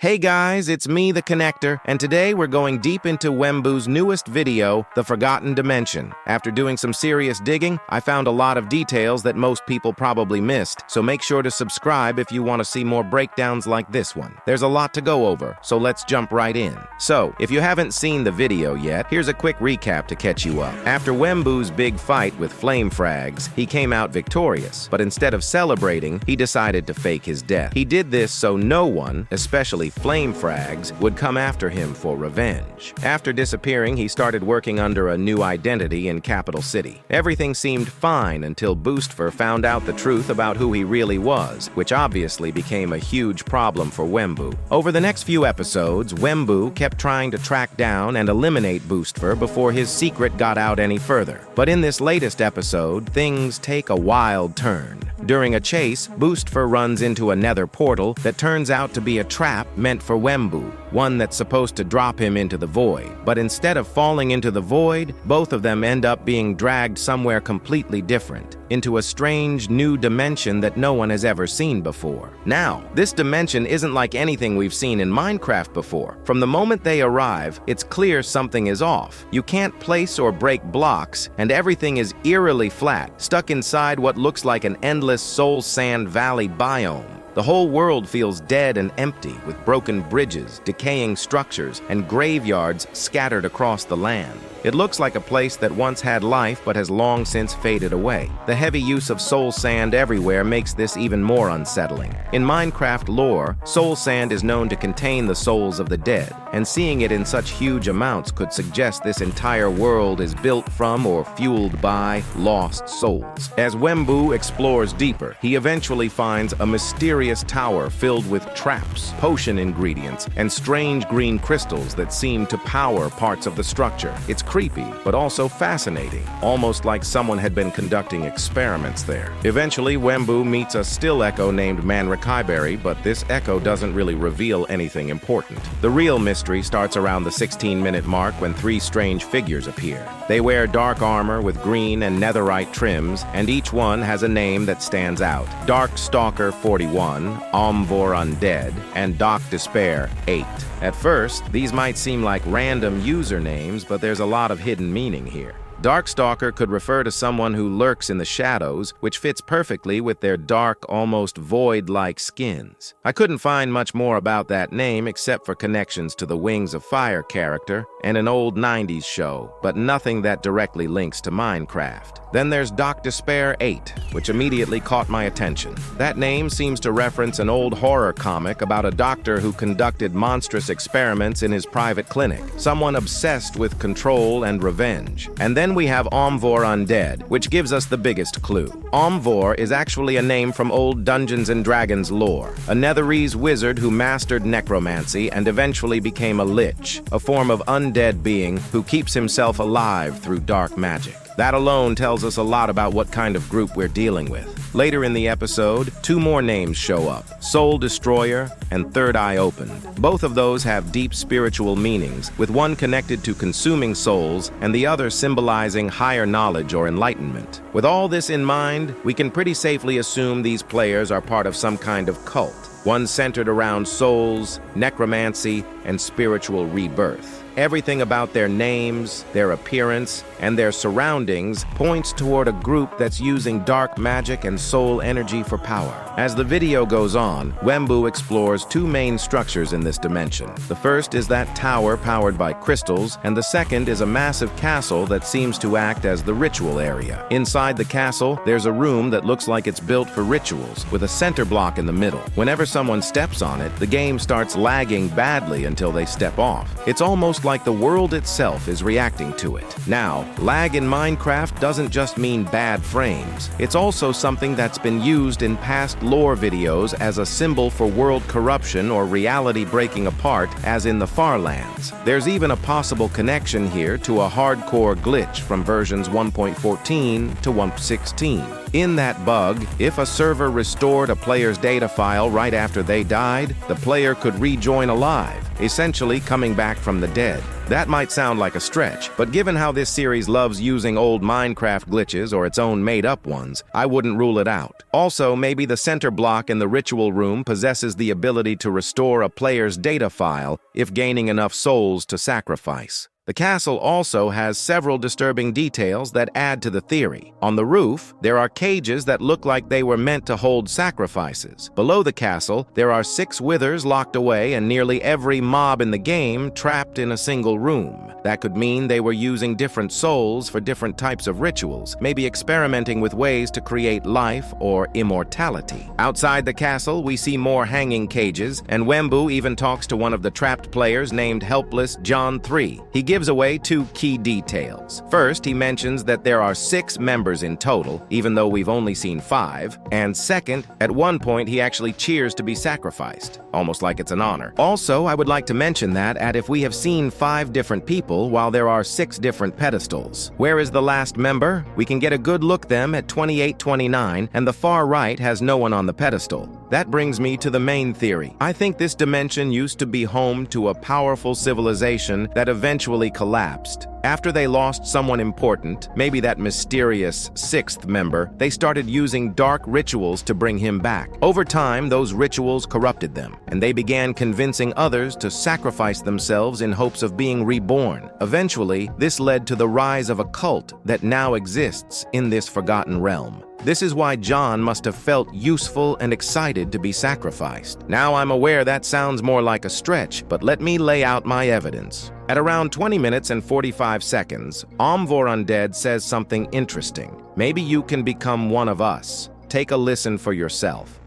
Hey guys, it's me, the Connector, and today we're going deep into Wembu's newest video, The Forgotten Dimension. After doing some serious digging, I found a lot of details that most people probably missed, so make sure to subscribe if you want to see more breakdowns like this one. There's a lot to go over, so let's jump right in. So, if you haven't seen the video yet, here's a quick recap to catch you up. After Wembu's big fight with FlameFrags, he came out victorious, but instead of celebrating, he decided to fake his death. He did this so no one, especially FlameFrags, would come after him for revenge. After disappearing, he started working under a new identity in Capital City. Everything seemed fine until Boostfer found out the truth about who he really was, which obviously became a huge problem for Wembu. Over the next few episodes, Wembu kept trying to track down and eliminate Boostfer before his secret got out any further. But in this latest episode, things take a wild turn. During a chase, Boostfer runs into a nether portal that turns out to be a trap meant for Wembu, one that's supposed to drop him into the void. But instead of falling into the void, both of them end up being dragged somewhere completely different, into a strange new dimension that no one has ever seen before. Now, this dimension isn't like anything we've seen in Minecraft before. From the moment they arrive, it's clear something is off. You can't place or break blocks, and everything is eerily flat, stuck inside what looks like an endless soul sand valley biome. The whole world feels dead and empty, with broken bridges, decaying structures, and graveyards scattered across the land. It looks like a place that once had life but has long since faded away. The heavy use of soul sand everywhere makes this even more unsettling. In Minecraft lore, soul sand is known to contain the souls of the dead, and seeing it in such huge amounts could suggest this entire world is built from or fueled by lost souls. As Wembu explores deeper, he eventually finds a mysterious tower filled with traps, potion ingredients, and strange green crystals that seem to power parts of the structure. It's creepy, but also fascinating, almost like someone had been conducting experiments there. Eventually, Wembu meets a still echo named Manrakaiberry, but this echo doesn't really reveal anything important. The real mystery starts around the 16-minute mark when three strange figures appear. They wear dark armor with green and netherite trims, and each one has a name that stands out. Darkstalker 41, Omvor Undead, and Doc Despair 8. At first, these might seem like random usernames, but there's a lot of hidden meaning here. Darkstalker could refer to someone who lurks in the shadows, which fits perfectly with their dark, almost void-like skins. I couldn't find much more about that name except for connections to the Wings of Fire character and an old 90s show, but nothing that directly links to Minecraft. Then there's Doc Despair 8, which immediately caught my attention. That name seems to reference an old horror comic about a doctor who conducted monstrous experiments in his private clinic, someone obsessed with control and revenge. And then we have Omvor Undead, which gives us the biggest clue. Omvor is actually a name from old Dungeons & Dragons lore, a Netherese wizard who mastered necromancy and eventually became a lich, a form of undead being who keeps himself alive through dark magic. That alone tells us a lot about what kind of group we're dealing with. Later in the episode, two more names show up, Soul Destroyer and Third Eye Opened. Both of those have deep spiritual meanings, with one connected to consuming souls and the other symbolizing higher knowledge or enlightenment. With all this in mind, we can pretty safely assume these players are part of some kind of cult, one centered around souls, necromancy, and spiritual rebirth. Everything about their names, their appearance, and their surroundings points toward a group that's using dark magic and soul energy for power. As the video goes on, Wembu explores two main structures in this dimension. The first is that tower powered by crystals, and the second is a massive castle that seems to act as the ritual area. Inside the castle, there's a room that looks like it's built for rituals, with a center block in the middle. Whenever someone steps on it, the game starts lagging badly until they step off. It's almost like the world itself is reacting to it. Now, lag in Minecraft doesn't just mean bad frames. It's also something that's been used in past lore videos as a symbol for world corruption or reality breaking apart, as in the Farlands. There's even a possible connection here to a hardcore glitch from versions 1.14 to 1.16. In that bug, if a server restored a player's data file right after they died, the player could rejoin alive, essentially coming back from the dead. That might sound like a stretch, but given how this series loves using old Minecraft glitches or its own made-up ones, I wouldn't rule it out. Also, maybe the center block in the ritual room possesses the ability to restore a player's data file if gaining enough souls to sacrifice. The castle also has several disturbing details that add to the theory. On the roof, there are cages that look like they were meant to hold sacrifices. Below the castle, there are 6 withers locked away and nearly every mob in the game trapped in a single room. That could mean they were using different souls for different types of rituals, maybe experimenting with ways to create life or immortality. Outside the castle, we see more hanging cages, and Wemmbu even talks to one of the trapped players named Helpless John 3. He gives away 2 key details. First, he mentions that there are 6 members in total, even though we've only seen 5. And second, at one point he actually cheers to be sacrificed, almost like it's an honor. Also, I would like to mention that if we have seen 5 different people while there are 6 different pedestals. Where is the last member? We can get a good look them at 2829, and the far right has no one on the pedestal. That brings me to the main theory. I think this dimension used to be home to a powerful civilization that eventually collapsed. After they lost someone important, maybe that mysterious 6th member, they started using dark rituals to bring him back. Over time, those rituals corrupted them, and they began convincing others to sacrifice themselves in hopes of being reborn. Eventually, this led to the rise of a cult that now exists in this forgotten realm. This is why John must have felt useful and excited to be sacrificed. Now I'm aware that sounds more like a stretch, but let me lay out my evidence. At around 20 minutes and 45 seconds, Omvor Undead says something interesting. Maybe you can become one of us. Take a listen for yourself.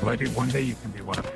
Maybe one day you can be one of us.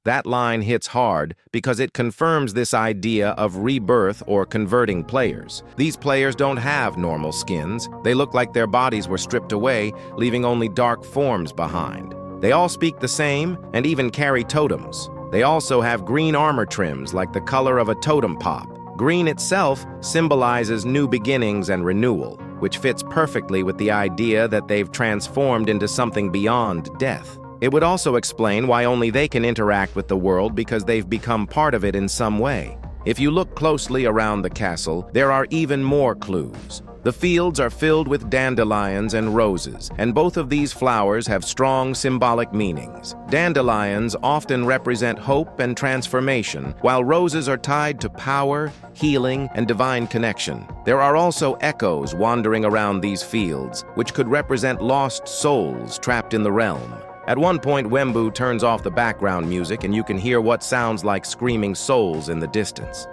That line hits hard because it confirms this idea of rebirth or converting players. These players don't have normal skins. They look like their bodies were stripped away, leaving only dark forms behind. They all speak the same and even carry totems. They also have green armor trims like the color of a totem pop. Green itself symbolizes new beginnings and renewal, which fits perfectly with the idea that they've transformed into something beyond death. It would also explain why only they can interact with the world, because they've become part of it in some way. If you look closely around the castle, there are even more clues. The fields are filled with dandelions and roses, and both of these flowers have strong symbolic meanings. Dandelions often represent hope and transformation, while roses are tied to power, healing, and divine connection. There are also echoes wandering around these fields, which could represent lost souls trapped in the realm. At one point, Wemmbu turns off the background music and you can hear what sounds like screaming souls in the distance.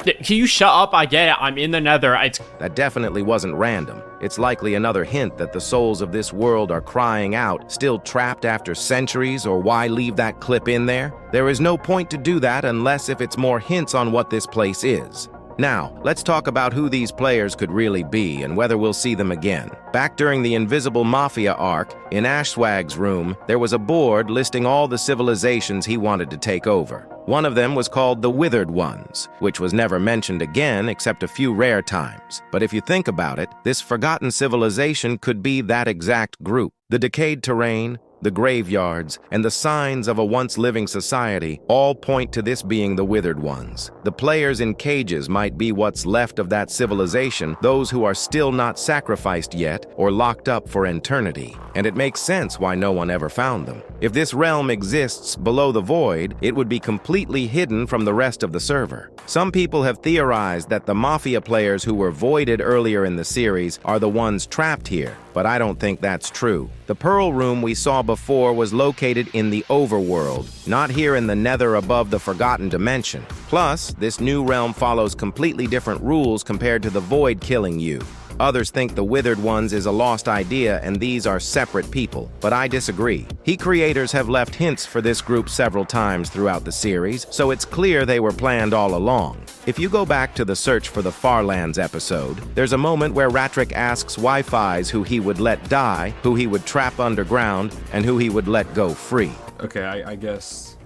Can you shut up? I get it. I'm in the nether. That definitely wasn't random. It's likely another hint that the souls of this world are crying out, still trapped after centuries, or why leave that clip in there? There is no point to do that unless if it's more hints on what this place is. Now, let's talk about who these players could really be and whether we'll see them again. Back during the Invisible Mafia arc, in Ashswag's room, there was a board listing all the civilizations he wanted to take over. One of them was called the Withered Ones, which was never mentioned again except a few rare times. But if you think about it, this forgotten civilization could be that exact group. The decayed terrain, the graveyards, and the signs of a once-living society all point to this being the Withered Ones. The players in cages might be what's left of that civilization, those who are still not sacrificed yet or locked up for eternity. And it makes sense why no one ever found them. If this realm exists below the void, it would be completely hidden from the rest of the server. Some people have theorized that the Mafia players who were voided earlier in the series are the ones trapped here, but I don't think that's true. The Pearl Room we saw before was located in the overworld, not here in the nether above the Forgotten Dimension. Plus, this new realm follows completely different rules compared to the void killing you. Others think the Withered Ones is a lost idea and these are separate people, but I disagree. He creators have left hints for this group several times throughout the series, so it's clear they were planned all along. If you go back to the Search for the Farlands episode, there's a moment where Ratrick asks Wi-Fi's who he would let die, who he would trap underground, and who he would let go free. Okay, I guess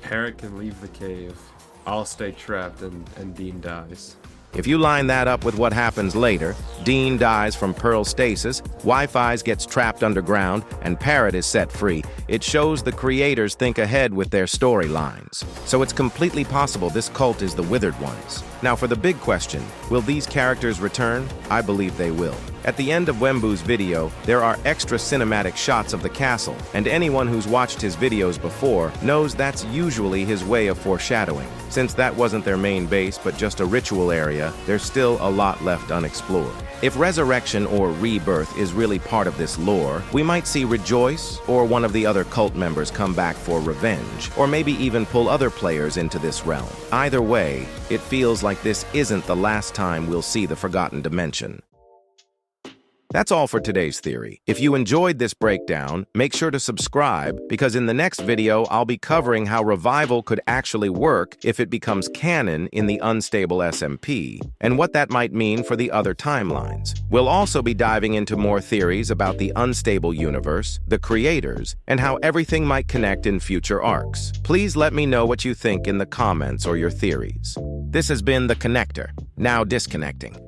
Parrot can leave the cave. I'll stay trapped and Dean dies. If you line that up with what happens later, Dean dies from Pearl stasis, Wi-Fi gets trapped underground, and Parrot is set free, it shows the creators think ahead with their storylines. So it's completely possible this cult is the Withered Ones. Now for the big question, will these characters return? I believe they will. At the end of Wembu's video, there are extra cinematic shots of the castle, and anyone who's watched his videos before knows that's usually his way of foreshadowing. Since that wasn't their main base but just a ritual area, there's still a lot left unexplored. If resurrection or rebirth is really part of this lore, we might see Rejoice or one of the other cult members come back for revenge, or maybe even pull other players into this realm. Either way, it feels like this isn't the last time we'll see the Forgotten Dimension. That's all for today's theory. If you enjoyed this breakdown, make sure to subscribe, because in the next video I'll be covering how revival could actually work if it becomes canon in the Unstable SMP, and what that might mean for the other timelines. We'll also be diving into more theories about the Unstable universe, the creators, and how everything might connect in future arcs. Please let me know what you think in the comments or your theories. This has been The Connector, now disconnecting.